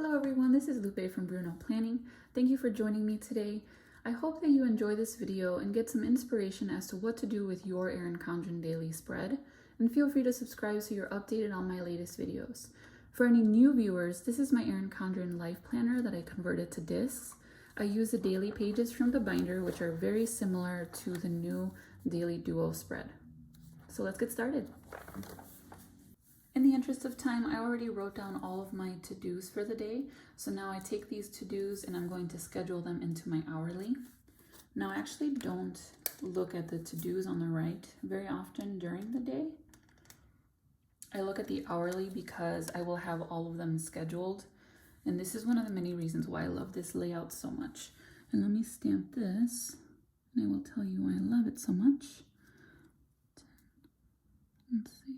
Hello everyone, this is Lupe from Bruno Planning. Thank you for joining me today. I hope that you enjoy this video and get some inspiration as to what to do with your Erin Condren daily spread. And feel free to subscribe so you're updated on my latest videos. For any new viewers, this is my Erin Condren Life Planner that I converted to discs. I use the daily pages from the binder, which are very similar to the new Daily Duo spread. So let's get started. In the interest of time, I already wrote down all of my to-dos for the day. So now I take these to-dos and I'm going to schedule them into my hourly. Now I actually don't look at the to-dos on the right very often during the day. I look at the hourly because I will have all of them scheduled. And this is one of the many reasons why I love this layout so much. And let me stamp this and I will tell you why I love it so much. Let's see.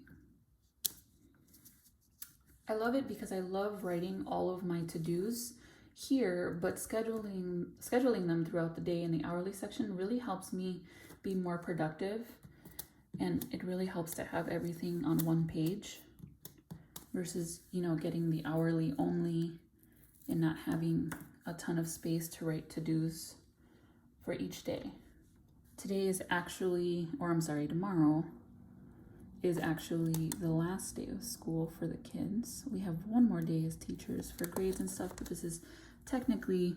I love it because I love writing all of my to-dos here, but scheduling them throughout the day in the hourly section really helps me be more productive, and it really helps to have everything on one page versus, getting the hourly only and not having a ton of space to write to-dos for each day. Tomorrow is actually the last day of school for the kids. We have one more day as teachers for grades and stuff, but this is technically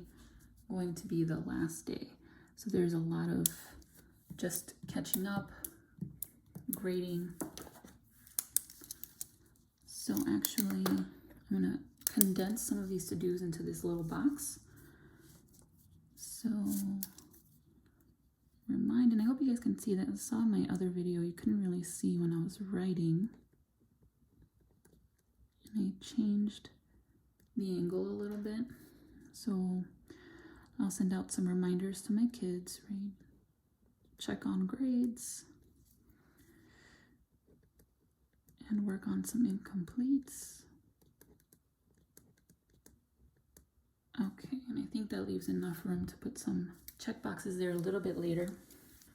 going to be the last day. So there's a lot of just catching up, grading. So actually, I'm gonna condense some of these to-dos into this little box. So remind, and I hope you guys can see that. I saw in my other video you couldn't really see when I was writing, and I changed the angle a little bit, so I'll send out some reminders to my kids, right? Check on grades and work on some incompletes. Okay, and I think that leaves enough room to put some check boxes there a little bit later.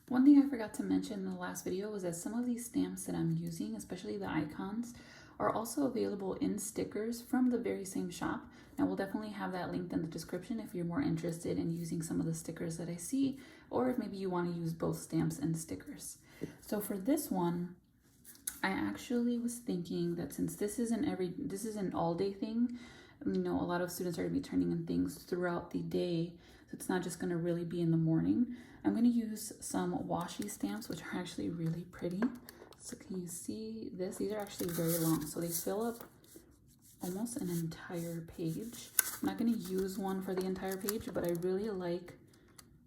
One thing I forgot to mention in the last video was that some of these stamps that I'm using, especially the icons, are also available in stickers from the very same shop. Now we'll definitely have that linked in the description if you're more interested in using some of the stickers that I see, or if maybe you want to use both stamps and stickers. So for this one, I actually was thinking that since this is an all-day thing, a lot of students are going to be turning in things throughout the day, so it's not just going to really be in the morning. I'm going to use some washi stamps, which are actually really pretty. So can you see this? These are actually very long, so they fill up almost an entire page. I'm not going to use one for the entire page, but I really like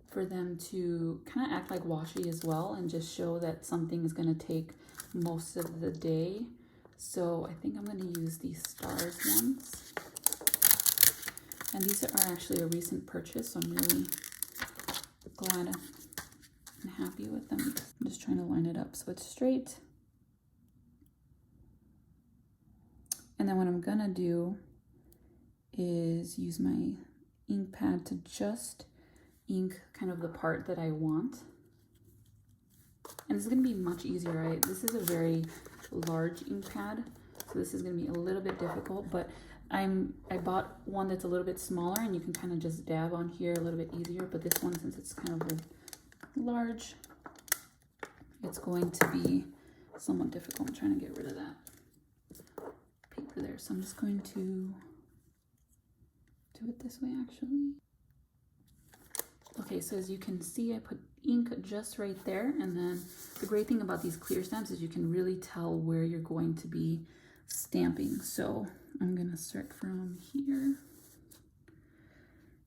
for them to kind of act like washi as well and just show that something is going to take most of the day. So I think I'm going to use these stars ones. And these are actually a recent purchase, so I'm really glad and happy with them. I'm just trying to line it up so it's straight. And then what I'm gonna do is use my ink pad to just ink kind of the part that I want. And this is gonna be much easier, right? This is a very large ink pad, so this is gonna be a little bit difficult, but I bought one that's a little bit smaller and you can kind of just dab on here a little bit easier, but this one, since it's kind of large, it's going to be somewhat difficult. I'm trying to get rid of that paper there, so I'm just going to do it this way actually. Okay, so as you can see, I put ink just right there, and then the great thing about these clear stamps is you can really tell where you're going to be stamping. So I'm gonna start from here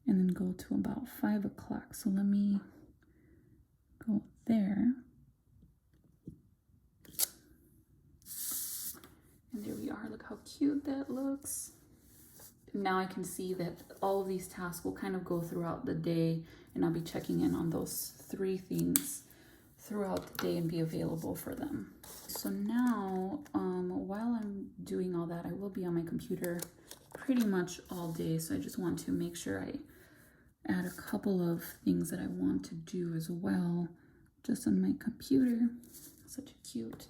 and then go to about 5 o'clock. So let me go there. And there we are. Look how cute that looks. Now I can see that all of these tasks will kind of go throughout the day, and I'll be checking in on those 3 things throughout the day and be available for them. So now, while I'm doing all that, I will be on my computer pretty much all day. So I just want to make sure I add a couple of things that I want to do as well, just on my computer. Such a cute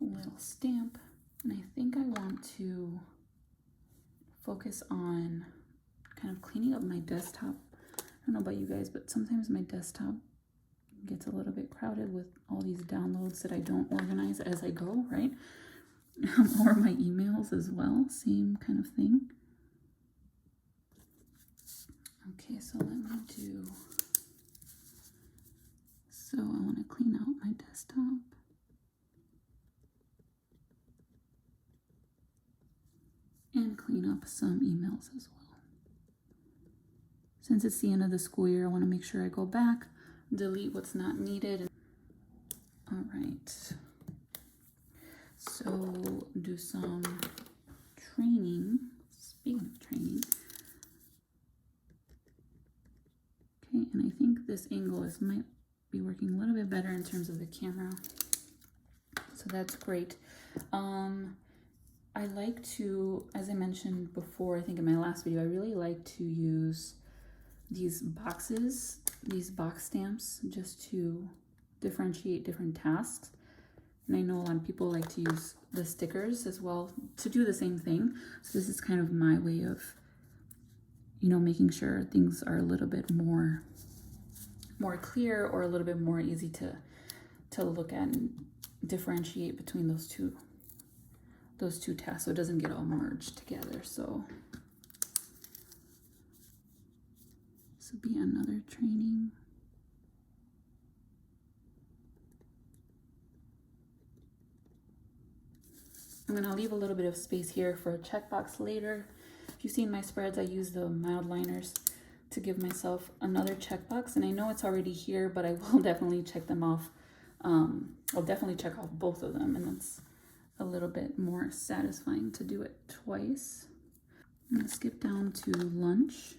little stamp. And I think I want to focus on kind of cleaning up my desktop. I don't know about you guys, but sometimes my desktop gets a little bit crowded with all these downloads that I don't organize as I go, right? Or my emails as well, same kind of thing. Okay, so let me do, so I want to clean out my desktop. And clean up some emails as well. Since it's the end of the school year, I want to make sure I go back, delete what's not needed. All right. So do some training. Speaking of training. Okay, and I think this angle might be working a little bit better in terms of the camera. So that's great. I like to, as I mentioned before, I think in my last video, I really like to use these boxes, these box stamps, just to differentiate different tasks. And I know a lot of people like to use the stickers as well to do the same thing. So this is kind of my way of, you know, making sure things are a little bit more clear or a little bit more easy to look at and differentiate between those two tasks, so it doesn't get all merged together. So this will be another training. I'm gonna leave a little bit of space here for a checkbox later. If you've seen my spreads, I use the Mildliners to give myself another checkbox, and I know it's already here, but I will definitely check them off. I'll definitely check off both of them, and it's a little bit more satisfying to do it twice. I'm gonna skip down to lunch.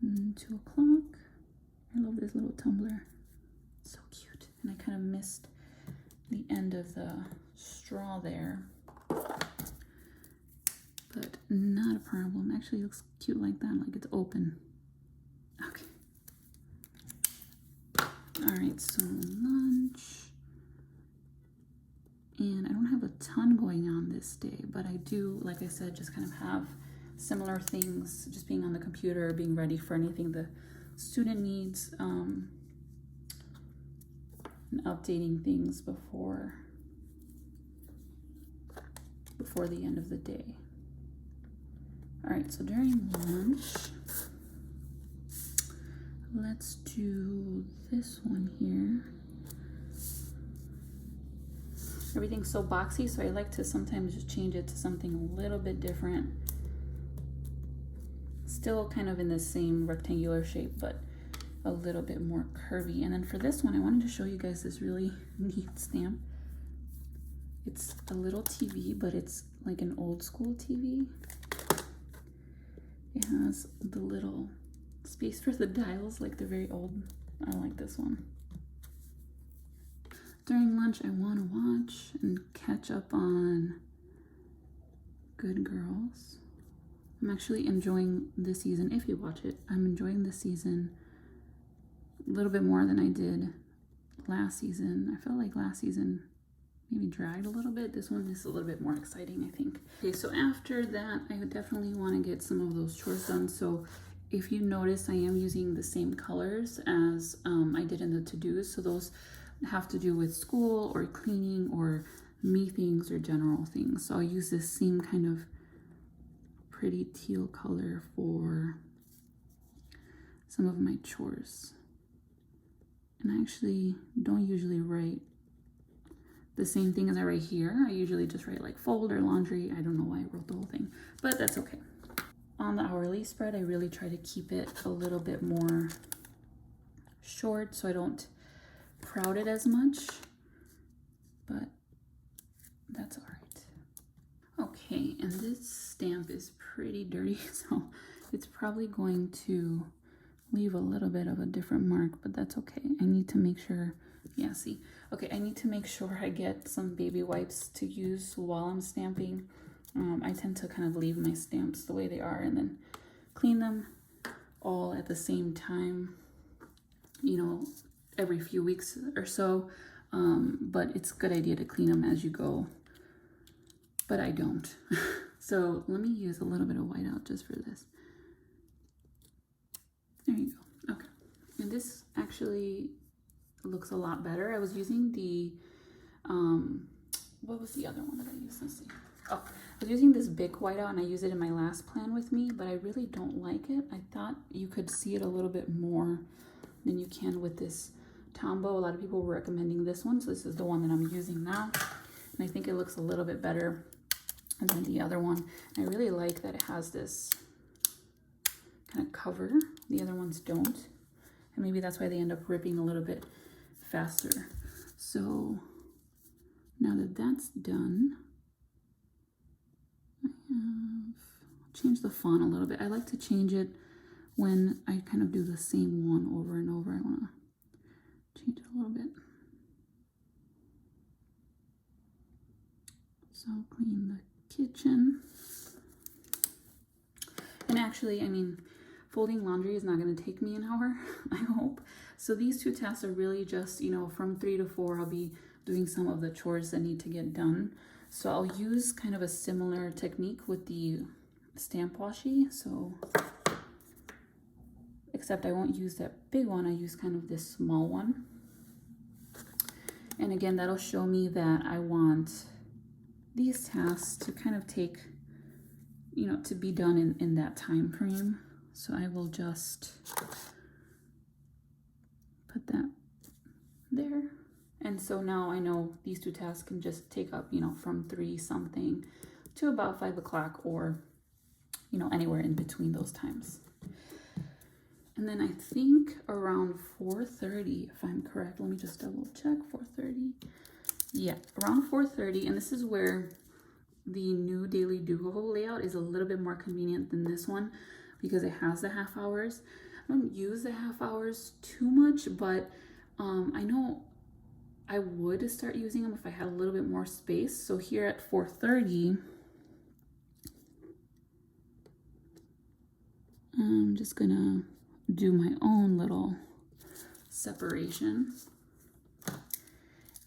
2 o'clock. I love this little tumbler. It's so cute. And I kind of missed the end of the straw there. But not a problem. Actually, it looks cute like that, like it's open. Okay. All right, so lunch. And I don't have a ton going on this day, but I do, like I said, just kind of have similar things, just being on the computer, being ready for anything the student needs, and updating things before the end of the day. All right, so during lunch, let's do this one here. Everything's so boxy, so I like to sometimes just change it to something a little bit different. Still kind of in the same rectangular shape, but a little bit more curvy. And then for this one, I wanted to show you guys this really neat stamp. It's a little TV, but it's like an old school TV. It has the little space for the dials, like they're very old. I like this one. During lunch, I want to watch and catch up on Good Girls. I'm actually enjoying this season. If you watch it, I'm enjoying this season a little bit more than I did last season. I felt like last season maybe dragged a little bit. This one is a little bit more exciting, I think. Okay, so after that, I would definitely want to get some of those chores done. So if you notice, I am using the same colors as I did in the to-dos. So those have to do with school or cleaning or me things or general things. So I'll use this same kind of pretty teal color for some of my chores. And I actually don't usually write the same thing as I write here. I usually just write like fold or laundry. I don't know why I wrote the whole thing, but that's okay. On the hourly spread, I really try to keep it a little bit more short so I don't crowd it as much, but that's all right. Okay, and this stamp is pretty dirty, so it's probably going to leave a little bit of a different mark, but that's okay. I need to make sure, yeah, see? Okay, I need to make sure I get some baby wipes to use while I'm stamping. I tend to kind of leave my stamps the way they are and then clean them all at the same time, you know, every few weeks or so. But it's a good idea to clean them as you go, but I don't. So let me use a little bit of whiteout just for this. There you go. Okay. And this actually looks a lot better. I was using the, what was the other one that I used? Let's see. Oh, I was using this big whiteout and I used it in my last plan with me, but I really don't like it. I thought you could see it a little bit more than you can with this Tombow. A lot of people were recommending this one, so this is the one that I'm using now. And I think it looks a little bit better than the other one. And I really like that it has this kind of cover. The other ones don't. And maybe that's why they end up ripping a little bit faster. So now that that's done, I have changed the font a little bit. I like to change it when I kind of do the same one over and over. I want to change it a little bit. So clean the kitchen. And actually, I mean, folding laundry is not going to take me an hour, I hope. So these two tasks are really just, you know, from 3 to 4, I'll be doing some of the chores that need to get done. So I'll use kind of a similar technique with the stamp washi. So, except I won't use that big one. I use kind of this small one. And again, that'll show me that I want these tasks to kind of take, you know, to be done in that time frame. So I will just put that there. And so now I know these two tasks can just take up, you know, from 3 something to about 5 o'clock, or, you know, anywhere in between those times. And then I think around 4:30, if I'm correct, let me just double check, 4:30. Yeah, around 4:30, and this is where the new Daily Doodle layout is a little bit more convenient than this one because it has the half hours. I don't use the half hours too much, but I know I would start using them if I had a little bit more space. So here at 4:30, I'm just gonna do my own little separation.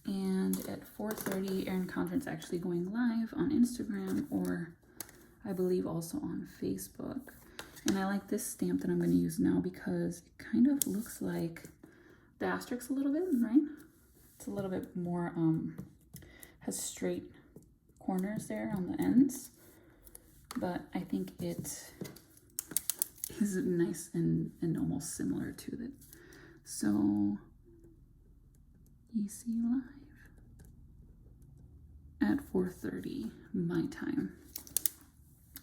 And at 4:30, Erin Condren's actually going live on Instagram, or I believe also on Facebook. And I like this stamp that I'm going to use now because it kind of looks like the asterisk a little bit, right? It's a little bit more, has straight corners there on the ends. But I think it is nice and almost similar to it. So, EC Live at 4:30 my time.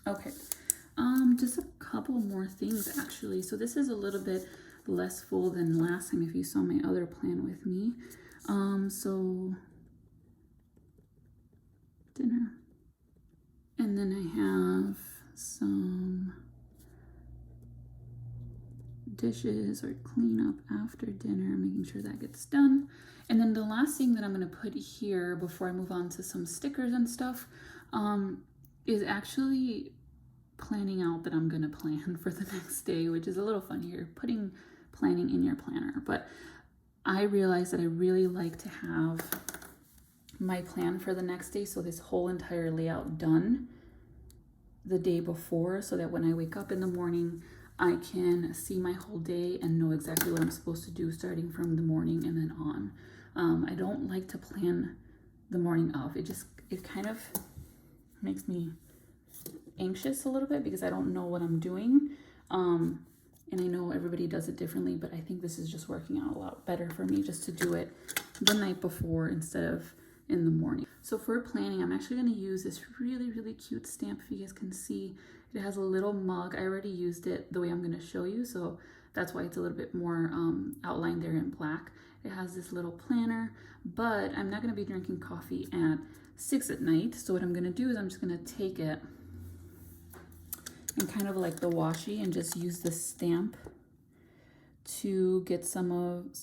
Okay, just a couple more things actually. So this is a little bit less full than last time if you saw my other plan with me. So dinner, and then I have some dishes or clean up after dinner, making sure that gets done. And then the last thing that I'm going to put here before I move on to some stickers and stuff is actually planning out that I'm going to plan for the next day, which is a little fun here, putting planning in your planner. But I realized that I really like to have my plan for the next day, so this whole entire layout done the day before, so that when I wake up in the morning, I can see my whole day and know exactly what I'm supposed to do starting from the morning and then on. I don't like to plan the morning of. It kind of makes me anxious a little bit because I don't know what I'm doing. And I know everybody does it differently, but I think this is just working out a lot better for me just to do it the night before instead of in the morning. So for planning, I'm actually going to use this really, really cute stamp. If you guys can see, it has a little mug. I already used it the way I'm going to show you, so that's why it's a little bit more outlined there in black. It has this little planner, but I'm not going to be drinking coffee at 6 at night. So what I'm going to do is I'm just going to take it and kind of like the washi and just use the stamp to get some of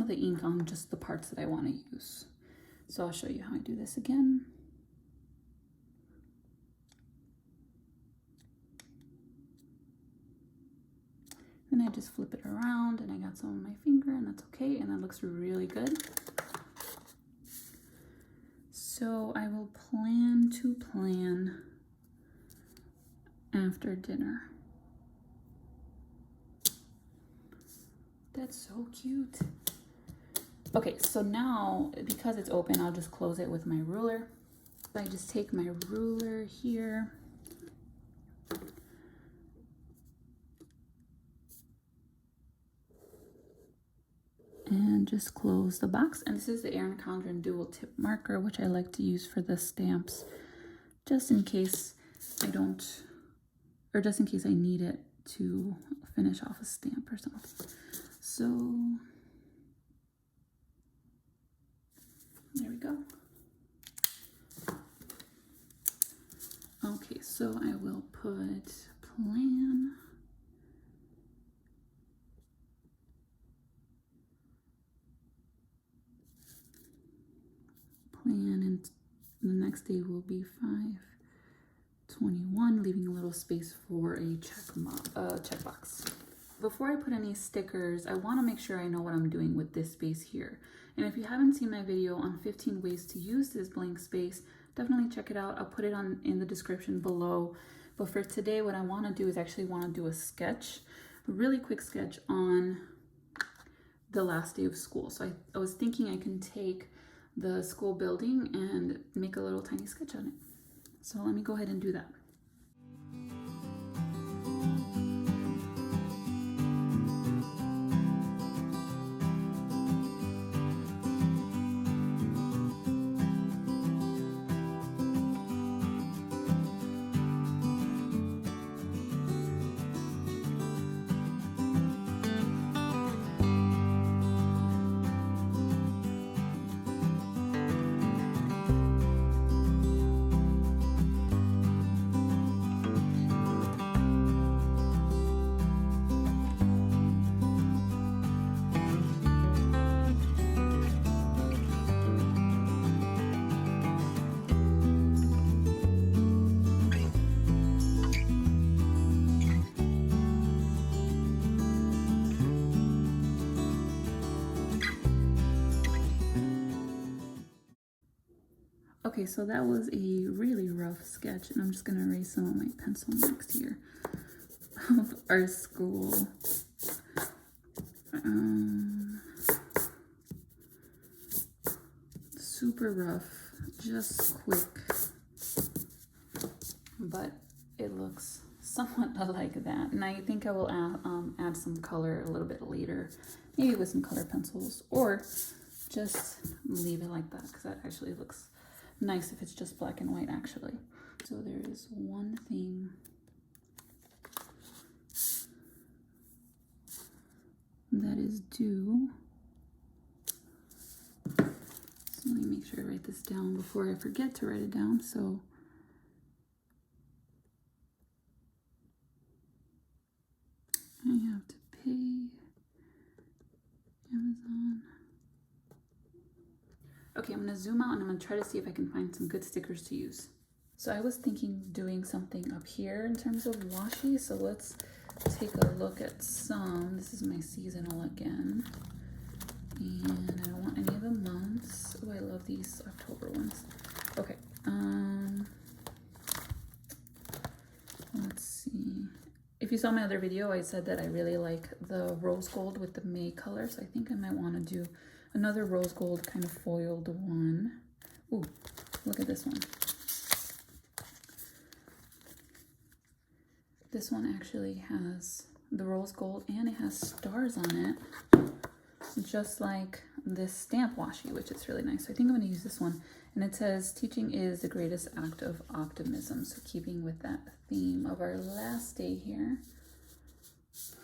the ink on just the parts that I want to use. So I'll show you how I do this again. Then I just flip it around and I got some on my finger, and that's okay, and that looks really good. So I will plan after dinner. That's so cute. Okay, so now, because it's open, I'll just close it with my ruler. I just take my ruler here. And just close the box. And this is the Erin Condren dual tip marker, which I like to use for the stamps, just in case I don't, or just in case I need it to finish off a stamp or something. So there we go. Okay, so I will put plan. And the next day will be 5/21, leaving a little space for a checkbox. Before I put any stickers, I want to make sure I know what I'm doing with this space here. And if you haven't seen my video on 15 ways to use this blank space, definitely check it out. I'll put it in the description below. But for today, what I want to do is actually want to do a sketch, a really quick sketch on the last day of school. So I was thinking I can take the school building and make a little tiny sketch on it. So let me go ahead and do that. Okay, so that was a really rough sketch, and I'm just gonna erase some of my pencil marks here of our school. Super rough, just quick, but it looks somewhat like that. And I think I will add some color a little bit later, maybe with some color pencils, or just leave it like that, because that actually looks nice if it's just black and white actually. So there is one thing that is due. So let me make sure I write this down before I forget to write it down. So I have to pay Amazon. Okay, I'm gonna zoom out and I'm gonna try to see if I can find some good stickers to use. So I was thinking doing something up here in terms of washi. So let's take a look at some. This is my seasonal again. And I don't want any of the months. Oh, I love these October ones. Okay, let's see. If you saw my other video, I said that I really like the rose gold with the May color. So I think I might want to do another rose gold kind of foiled one. Ooh, look at this one. This one actually has the rose gold and it has stars on it, just like this stamp washi, which is really nice. So I think I'm going to use this one. And it says, teaching is the greatest act of optimism. So keeping with that theme of our last day here.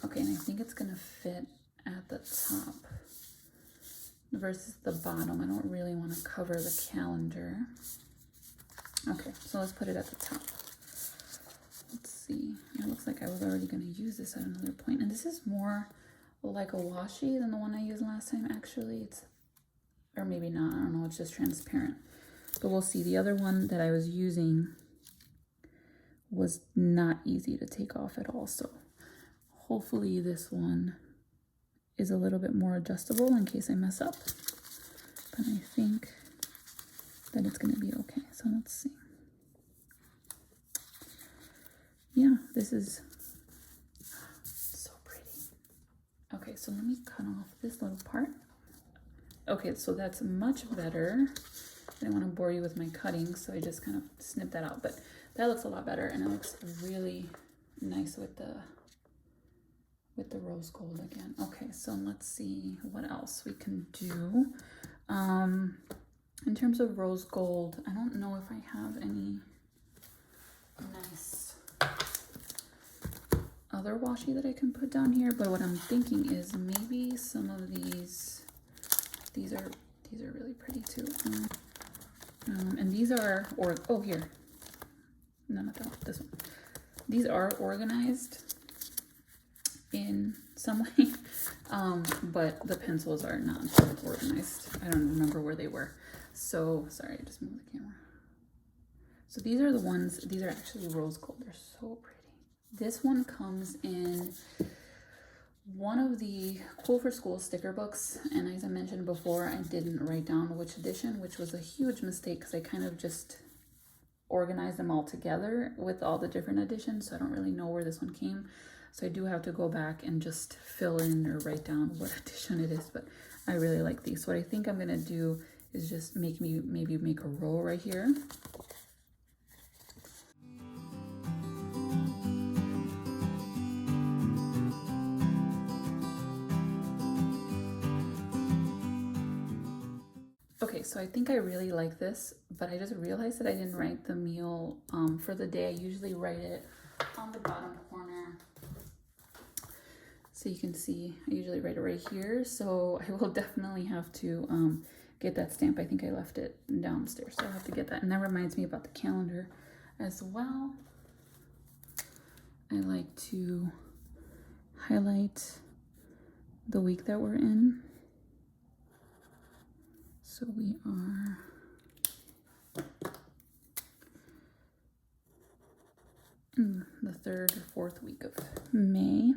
Okay, and I think it's going to fit at the top versus the bottom. I don't really want to cover the calendar. Okay, so let's put it at the top. Let's see. It looks like I was already going to use this at another point. And this is more like a washi than the one I used last time, actually. It's, or maybe not. I don't know. It's just transparent. But we'll see. The other one that I was using was not easy to take off at all. So hopefully this one is a little bit more adjustable in case I mess up. But I think that it's going to be okay. So let's see. yeah, this is so pretty. Okay, so let me cut off this little part. Okay, so that's much better. I don't want to bore you with my cutting, so I just kind of snip that out, but that looks a lot better, and it looks really nice with the rose gold again. Okay, so let's see what else we can do. In terms of rose gold, I don't know if I have any nice other washi that I can put down here, but what I'm thinking is maybe some of these are really pretty too. And these are, oh here, no, not that one, this one. These are organized in some way, but the pencils are not organized. I don't remember where they were. So, sorry, I just moved the camera. So these are the ones, these are actually rose gold. They're so pretty. This one comes in one of the Cool for School sticker books, and as I mentioned before, I didn't write down which edition, which was a huge mistake because I kind of just organized them all together with all the different editions, so I don't really know where this one came. So I do have to go back and just fill in or write down what edition it is, but I really like these. So what I think I'm gonna do is just maybe make a row right here. Okay, so I think I really like this, but I just realized that I didn't write the meal for the day. I usually write it on the bottom corner. So you can see, I usually write it right here. So I will definitely have to get that stamp. I think I left it downstairs, so I'll have to get that. And that reminds me about the calendar as well. I like to highlight the week that we're in. So we are in the 3rd or 4th week of May.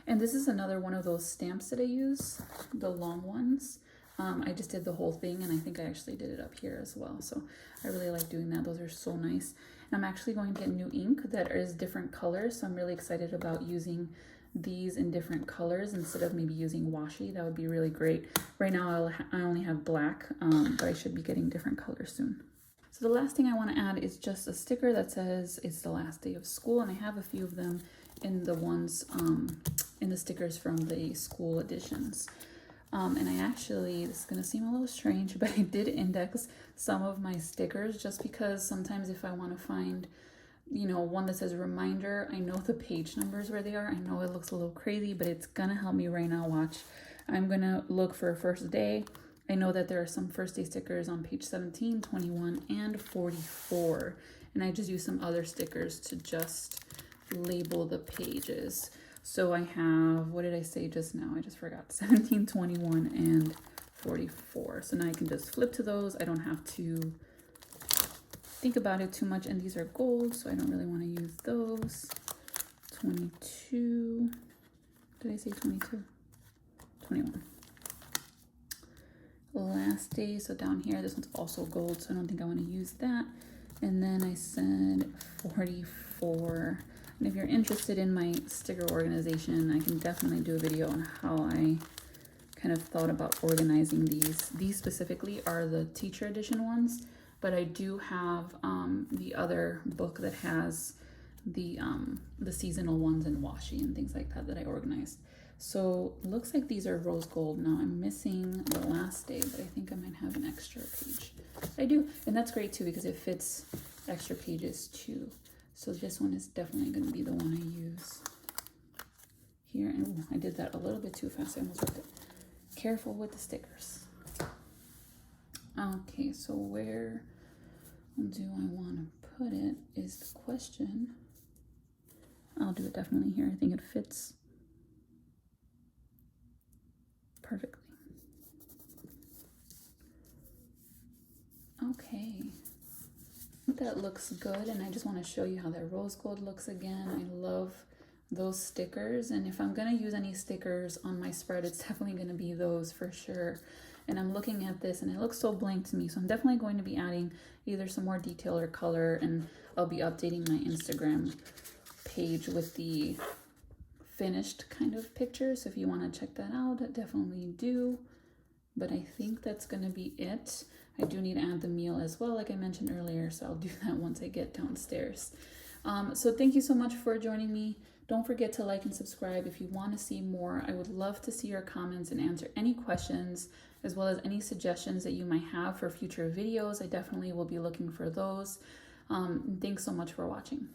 And this is another one of those stamps that I use, the long ones. I just did the whole thing, and I think I actually did it up here as well. So I really like doing that. Those are so nice. And I'm actually going to get new ink that is different colors. So I'm really excited about using these in different colors instead of maybe using washi. That would be really great. Right now I only have black, but I should be getting different colors soon. So the last thing I want to add is just a sticker that says it's the last day of school, and I have a few of them in the ones in the stickers from the school editions. And I actually, this is going to seem a little strange, but I did index some of my stickers just because sometimes if I want to find, you know, one that says reminder, I know the page numbers where they are. I know it looks a little crazy, but it's going to help me right now. Watch. I'm going to look for first day. I know that there are some first day stickers on page 17, 21, and 44. And I just use some other stickers to just label the pages. So I have, what did I say just now? I just forgot. 17, 21, and 44. So now I can just flip to those. I don't have to think about it too much. And these are gold, so I don't really want to use those. 22. Did I say 22? 21. Last day, so down here, this one's also gold, so I don't think I want to use that. And then I said 44. And if you're interested in my sticker organization, I can definitely do a video on how I kind of thought about organizing these. These specifically are the teacher edition ones, but I do have the other book that has the seasonal ones and washi and things like that I organized. So it looks like these are rose gold. Now I'm missing the last day, but I think I might have an extra page. I do, and that's great too because it fits extra pages too. So this one is definitely going to be the one I use here. And I did that a little bit too fast. I almost ripped it. Careful with the stickers. Okay, so where do I want to put it is the question. I'll do it definitely here. I think it fits perfectly. Okay. That looks good, and I just want to show you how that rose gold looks again. I love those stickers, and if I'm going to use any stickers on my spread, it's definitely going to be those for sure. And I'm looking at this and it looks so blank to me, so I'm definitely going to be adding either some more detail or color, and I'll be updating my Instagram page with the finished kind of picture. So if you want to check that out, definitely do. But I think that's going to be it. I do need to add the meal as well, like I mentioned earlier, so I'll do that once I get downstairs. So thank you so much for joining me. Don't forget to like and subscribe if you want to see more. I would love to see your comments and answer any questions, as well as any suggestions that you might have for future videos. I definitely will be looking for those. Thanks so much for watching.